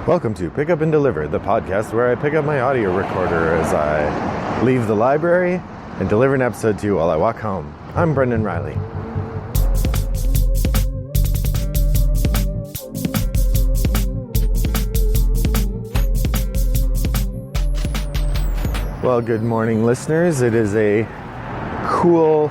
Welcome to Pick Up and Deliver, the podcast where I pick up my audio recorder as I leave the library and deliver an episode to you while I walk home. I'm Brendan Riley. Well, good morning, listeners. It is a cool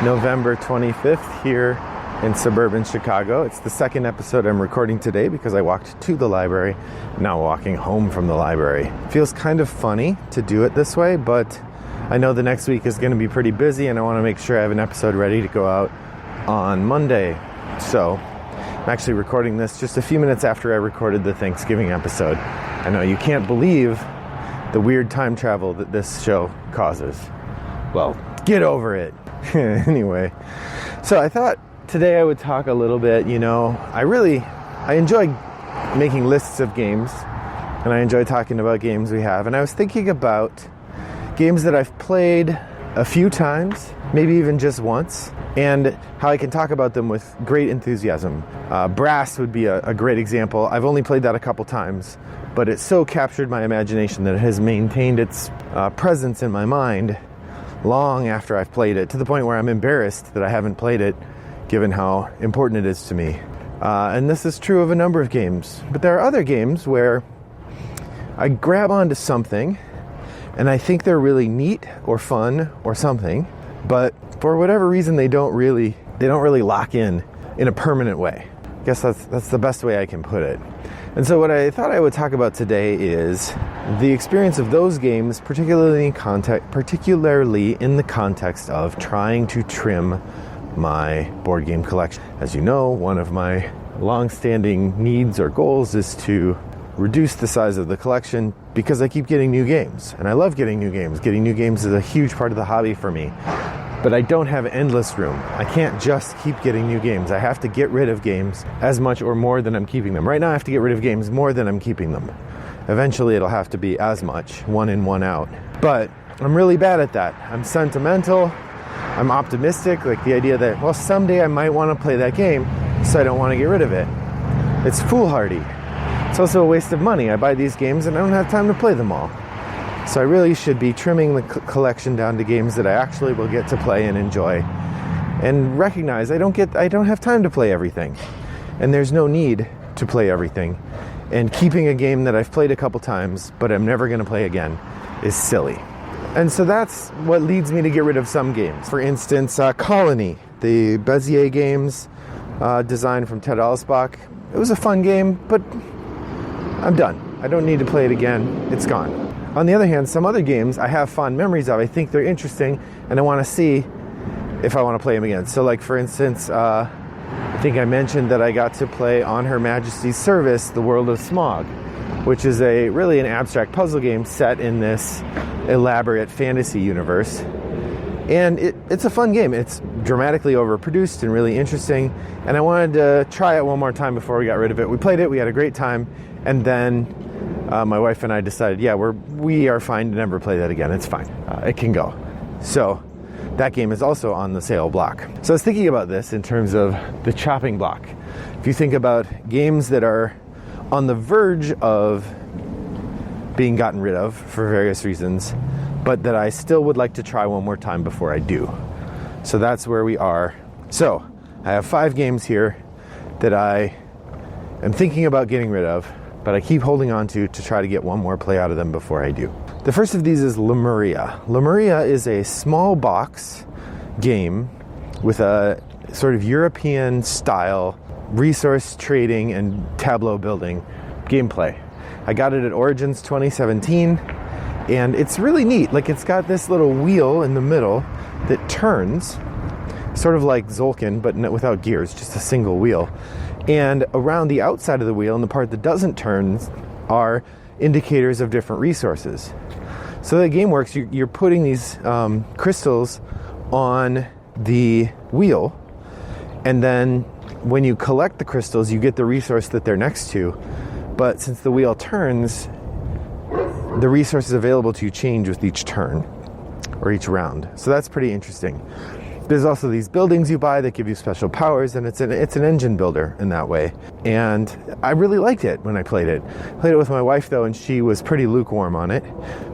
November 25th here in suburban Chicago. It's the second episode I'm recording today because I walked to the library, now walking home from the library. It feels kind of funny to do it this way, but I know the next week is going to be pretty busy and I want to make sure I have an episode ready to go out on Monday. So I'm actually recording this just a few minutes after I recorded the Thanksgiving episode. I know you can't believe the weird time travel that this show causes. Well, get over it. Anyway, so I thought today I would talk a little bit, I enjoy making lists of games, and I enjoy talking about games we have, and I was thinking about games that I've played a few times, maybe even just once, and how I can talk about them with great enthusiasm. Brass would be a great example. I've only played that a couple times, but it so captured my imagination that it has maintained its presence in my mind long after I've played it, to the point where I'm embarrassed that I haven't played it, given how important it is to me. And this is true of a number of games. But there are other games where I grab onto something and I think they're really neat or fun or something, but for whatever reason they don't really lock in a permanent way. I guess that's the best way I can put it. And so what I thought I would talk about today is the experience of those games, particularly in the context of trying to trim my board game collection. As you know, one of my long-standing needs or goals is to reduce the size of the collection because I keep getting new games. And I love getting new games. Getting new games is a huge part of the hobby for me. But I don't have endless room. I can't just keep getting new games. I have to get rid of games as much or more than I'm keeping them. Right now I have to get rid of games more than I'm keeping them. Eventually it'll have to be as much, one in, one out. But I'm really bad at that. I'm sentimental. I'm optimistic, like the idea that, well, someday I might want to play that game, so I don't want to get rid of it. It's foolhardy. It's also a waste of money. I buy these games and I don't have time to play them all. So I really should be trimming the collection down to games that I actually will get to play and enjoy, and recognize I don't have time to play everything, and there's no need to play everything. And keeping a game that I've played a couple times but I'm never going to play again is silly. And so that's what leads me to get rid of some games. For instance, Colony, the Bezier games, designed from Ted Alspach. It was a fun game, but I'm done. I don't need to play it again. It's gone. On the other hand, some other games I have fond memories of. I think they're interesting, and I want to see if I want to play them again. So, like, for instance, I think I mentioned that I got to play On Her Majesty's Service, The World of Smog, which is really an abstract puzzle game set in this elaborate fantasy universe. And it's a fun game. It's dramatically overproduced and really interesting. And I wanted to try it one more time before we got rid of it. We played it, we had a great time, and then my wife and I decided, we are fine to never play that again. It's fine. It can go. So that game is also on the sale block. So I was thinking about this in terms of the chopping block. If you think about games that are on the verge of being gotten rid of for various reasons, but that I still would like to try one more time before I do. So that's where we are. So I have 5 games here that I am thinking about getting rid of, but I keep holding on to try to get one more play out of them before I do. The first of these is Lemuria. Lemuria is a small box game with a sort of European style resource trading and tableau building gameplay. I got it at Origins 2017, and it's really neat. Like, it's got this little wheel in the middle that turns, sort of like Tzolk'in, but without gears, just a single wheel. And around the outside of the wheel, and the part that doesn't turn, are indicators of different resources. So the game works, you're putting these crystals on the wheel, and then when you collect the crystals, you get the resource that they're next to. But since the wheel turns, the resources available to you change with each turn or each round. So that's pretty interesting. There's also these buildings you buy that give you special powers, and it's an engine builder in that way. And I really liked it when I played it. Played it with my wife though, and she was pretty lukewarm on it,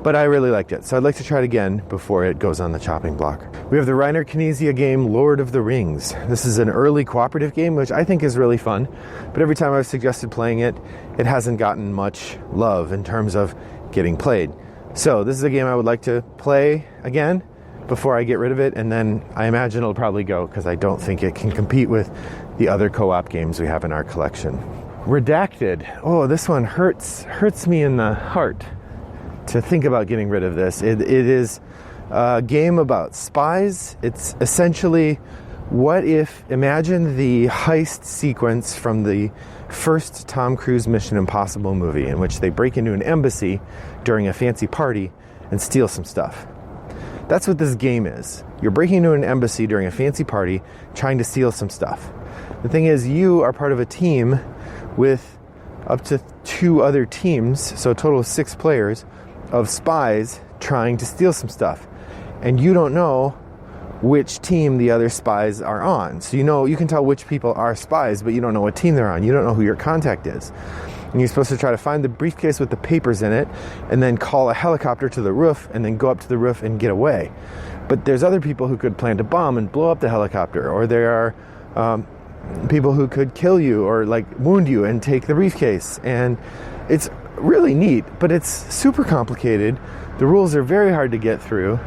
but I really liked it. So I'd like to try it again before it goes on the chopping block. We have the Reiner Knizia game, Lord of the Rings. This is an early cooperative game, which I think is really fun, but every time I've suggested playing it, it hasn't gotten much love in terms of getting played. So this is a game I would like to play again before I get rid of it, and then I imagine it'll probably go because I don't think it can compete with the other co-op games we have in our collection. Redacted. Oh, this one hurts me in the heart to think about getting rid of this. It is a game about spies. It's essentially, imagine the heist sequence from the first Tom Cruise Mission Impossible movie, in which they break into an embassy during a fancy party and steal some stuff. That's what this game is. You're breaking into an embassy during a fancy party, trying to steal some stuff. The thing is, you are part of a team with up to 2 other teams, so a total of 6 players, of spies trying to steal some stuff. And you don't know which team the other spies are on. So you can tell which people are spies, but you don't know what team they're on. You don't know who your contact is. And you're supposed to try to find the briefcase with the papers in it, and then call a helicopter to the roof, and then go up to the roof and get away. But there's other people who could plant a bomb and blow up the helicopter, or there are people who could kill you or wound you and take the briefcase. And it's really neat, but it's super complicated. The rules are very hard to get through.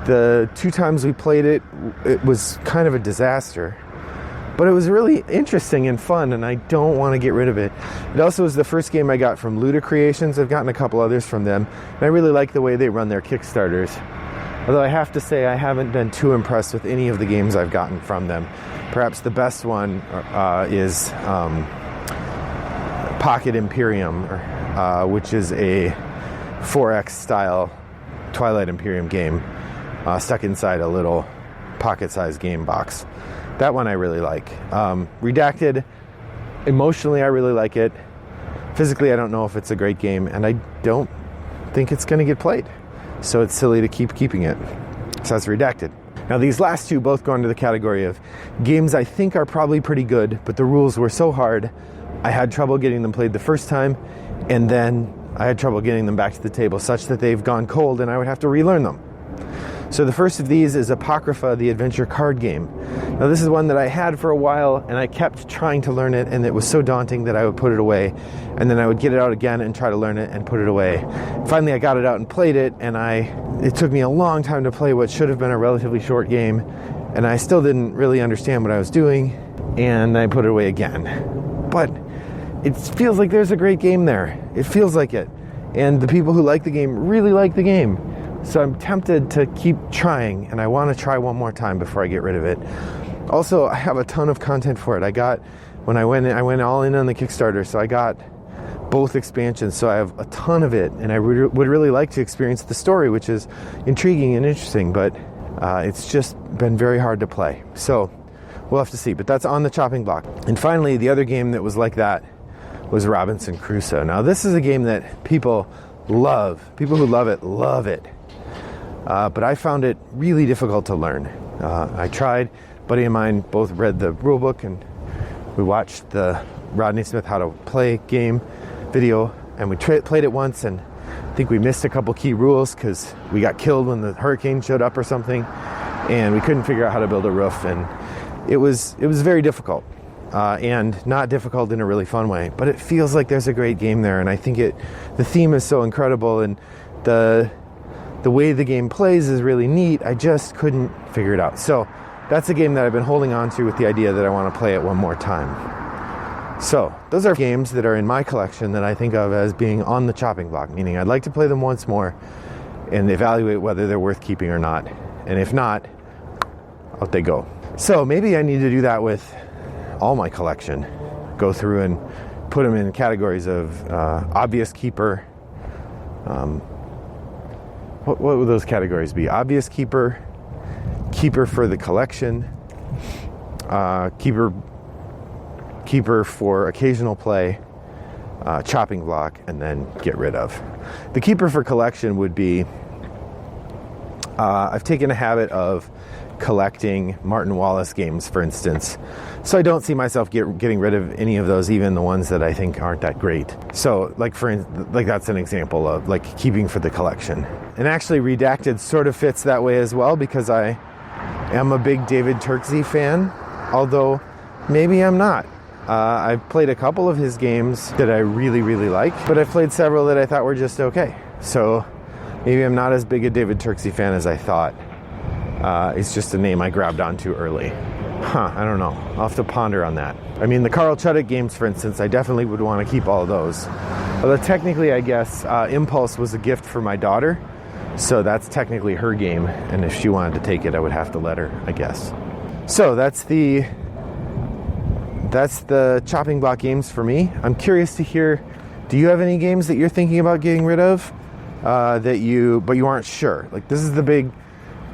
The 2 times we played it, it was kind of a disaster. But it was really interesting and fun, and I don't want to get rid of it. It also was the first game I got from Luda Creations. I've gotten a couple others from them, and I really like the way they run their Kickstarters. Although I have to say I haven't been too impressed with any of the games I've gotten from them. Perhaps the best one is Pocket Imperium, which is a 4X style Twilight Imperium game stuck inside a little pocket-sized game box. That one I really like. Redacted, emotionally I really like it. Physically I don't know if it's a great game, and I don't think it's going to get played. So it's silly to keep keeping it. So that's Redacted. Now these last 2 both go into the category of games I think are probably pretty good, but the rules were so hard I had trouble getting them played the first time, and then I had trouble getting them back to the table such that they've gone cold and I would have to relearn them. So the first of these is Apocrypha, the adventure card game. Now this is one that I had for a while, and I kept trying to learn it, and it was so daunting that I would put it away, and then I would get it out again and try to learn it and put it away. Finally I got it out and played it, and it took me a long time to play what should have been a relatively short game, and I still didn't really understand what I was doing, and I put it away again. But it feels like there's a great game there. It feels like it. And the people who like the game really like the game. So I'm tempted to keep trying, and I want to try one more time before I get rid of it. Also, I have a ton of content for it. I went all in on the Kickstarter, so I got both expansions, so I have a ton of it, and I would really like to experience the story, which is intriguing and interesting, but it's just been very hard to play. So we'll have to see, but that's on the chopping block. And finally, the other game that was like that was Robinson Crusoe. Now, this is a game that people love. People who love it. But I found it really difficult to learn. I tried. A buddy of mine both read the rule book, and we watched the Rodney Smith How to Play game video, and we played it once, and I think we missed a couple key rules because we got killed when the hurricane showed up or something, and we couldn't figure out how to build a roof, and it was very difficult, and not difficult in a really fun way. But it feels like there's a great game there, and I think the theme is so incredible, and the way the game plays is really neat. I just couldn't figure it out. So that's a game that I've been holding on to with the idea that I want to play it one more time. So those are games that are in my collection that I think of as being on the chopping block, meaning I'd like to play them once more and evaluate whether they're worth keeping or not. And if not, out they go. So maybe I need to do that with all my collection. Go through and put them in categories of obvious keeper. What would those categories be? Obvious keeper, keeper for the collection, keeper for occasional play, chopping block, and then get rid of. The keeper for collection would be I've taken a habit of collecting Martin Wallace games, for instance. So I don't see myself getting rid of any of those, even the ones that I think aren't that great. So like that's an example of like keeping for the collection. And actually Redacted sort of fits that way as well, because I am a big David Turkzy fan, although maybe I'm not. I've played a couple of his games that I really, really like, but I've played several that I thought were just okay. So maybe I'm not as big a David Turkzy fan as I thought. It's just a name I grabbed onto early. I don't know. I'll have to ponder on that. I mean, the Carl Chudik games, for instance, I definitely would want to keep all of those. Although technically, I guess, Impulse was a gift for my daughter, so that's technically her game, and if she wanted to take it, I would have to let her, I guess. So that's the chopping block games for me. I'm curious to hear, do you have any games that you're thinking about getting rid of, but you aren't sure? Like, this is the big...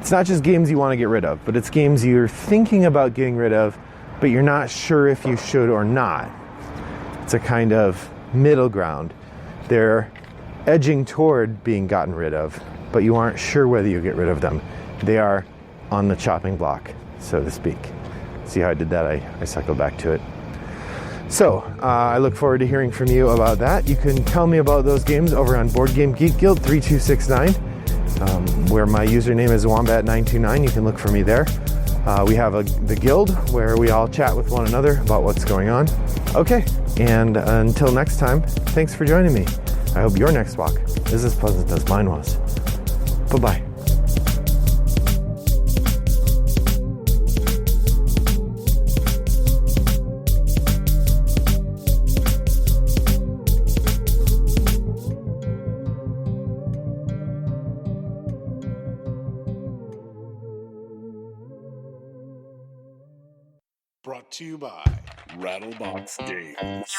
It's not just games you want to get rid of, but it's games you're thinking about getting rid of, but you're not sure if you should or not. It's a kind of middle ground. They're edging toward being gotten rid of, but you aren't sure whether you get rid of them. They are on the chopping block, so to speak. See how I did that? I cycled back to it. So, I look forward to hearing from you about that. You can tell me about those games over on Board Game Geek Guild 3269. Where my username is Wombat929. You can look for me there. We have the guild where we all chat with one another about what's going on. Okay, and until next time, thanks for joining me. I hope your next walk is as pleasant as mine was. Bye-bye. Brought to you by Rattlebox Games.